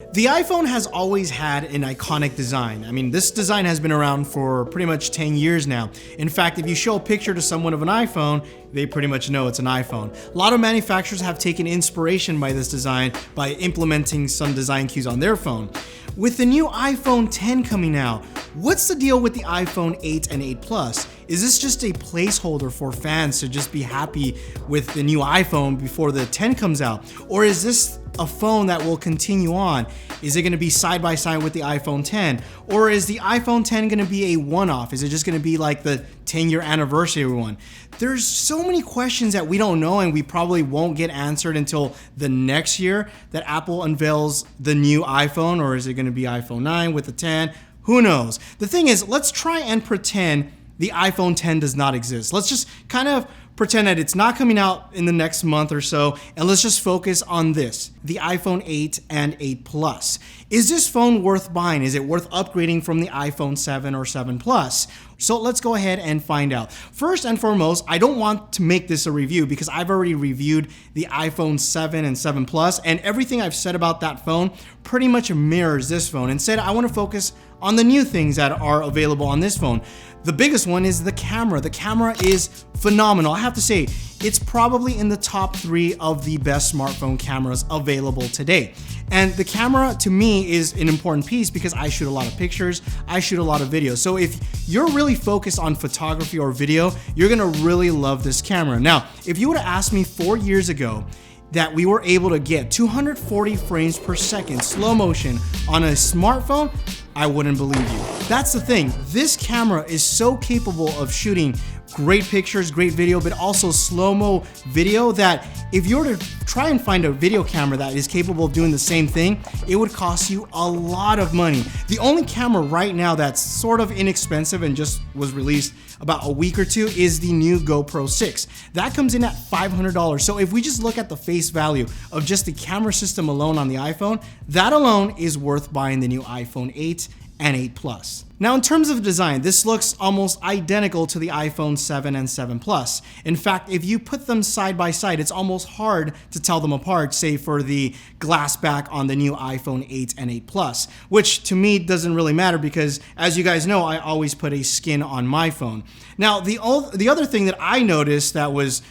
The iPhone has always had an iconic design. I mean, this design has been around for pretty much 10 years now. In fact, if you show a picture to someone of an iPhone, they pretty much know it's an iPhone. A lot of manufacturers have taken inspiration by this design by implementing some design cues on their phone. With the new iPhone 10 coming out, what's the deal with the iPhone 8 and 8 Plus? Is this just a placeholder for fans to just be happy with the new iPhone before the 10 comes out? Or is this a phone that will continue on? Is it going to be side by side with the iPhone 10? Or is the iPhone 10 going to be a one-off? Is it just going to be like the 10-year anniversary one? There's so many questions that we don't know and we probably won't get answered until the next year that Apple unveils the new iPhone. Or is it going to be iPhone 9 with the 10? Who knows? The thing is, let's try and pretend the iPhone 10 does not exist. Let's just kind of pretend that it's not coming out in the next month or so, and let's just focus on this, the iPhone 8 and 8 Plus. Is this phone worth buying? Is it worth upgrading from the iPhone 7 or 7 Plus? So let's go ahead and find out. First and foremost, I don't want to make this a review because I've already reviewed the iPhone 7 and 7 Plus, and everything I've said about that phone pretty much mirrors this phone. Instead, I want to focus on the new things that are available on this phone. The biggest one is the camera. The camera is phenomenal. I have to say, it's probably in the top 3 of the best smartphone cameras available today. And the camera to me is an important piece because I shoot a lot of pictures, I shoot a lot of videos. So if you're really focused on photography or video, you're gonna really love this camera. Now, if you would have asked me 4 years ago that we were able to get 240 frames per second slow motion on a smartphone, I wouldn't believe you. That's the thing. This camera is so capable of shooting great pictures, great video, but also slow-mo video that if you were to try and find a video camera that is capable of doing the same thing, it would cost you a lot of money. The only camera right now that's sort of inexpensive and just was released about a week or two is the new GoPro 6. That comes in at $500. So if we just look at the face value of just the camera system alone on the iPhone, that alone is worth buying the new iPhone 8 and 8 Plus. Now, in terms of design, this looks almost identical to the iPhone 7 and 7 Plus. In fact, if you put them side by side, it's almost hard to tell them apart, say for the glass back on the new iPhone 8 and 8 Plus, which to me doesn't really matter because, as you guys know, I always put a skin on my phone. Now, the other thing that I noticed that was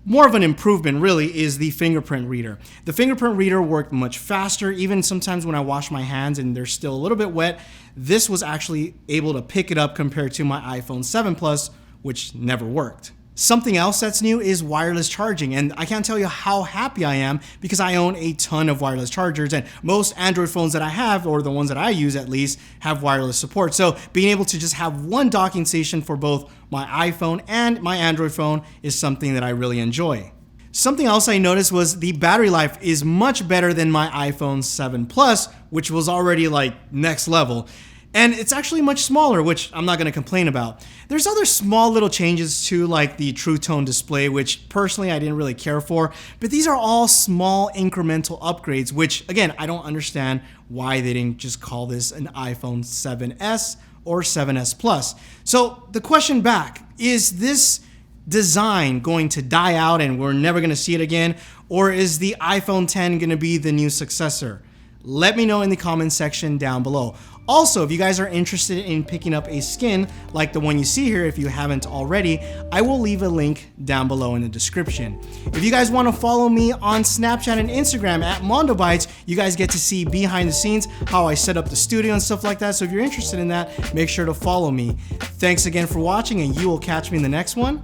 more of an improvement really is the fingerprint reader. The fingerprint reader worked much faster. Even sometimes when I wash my hands and they're still a little bit wet, this was actually able to pick it up compared to my iPhone 7 Plus, which never worked. Something else that's new is wireless charging, and I can't tell you how happy I am because I own a ton of wireless chargers, and most Android phones that I have, or the ones that I use at least, have wireless support. So being able to just have one docking station for both my iPhone and my Android phone is something that I really enjoy. Something else I noticed was the battery life is much better than my iPhone 7 Plus, which was already like next level. And it's actually much smaller, which I'm not going to complain about. There's other small little changes too, like the True Tone display, which personally I didn't really care for. But these are all small incremental upgrades, which again, I don't understand why they didn't just call this an iPhone 7S or 7S Plus. So the question back, is this design going to die out and we're never going to see it again? Or is the iPhone 10 going to be the new successor? Let me know in the comment section down below. Also, if you guys are interested in picking up a skin like the one you see here, if you haven't already, I will leave a link down below in the description. If you guys want to follow me on Snapchat and Instagram at MondoBytes, you guys get to see behind the scenes how I set up the studio and stuff like that. So if you're interested in that, make sure to follow me. Thanks again for watching, and you will catch me in the next one.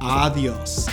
Adios.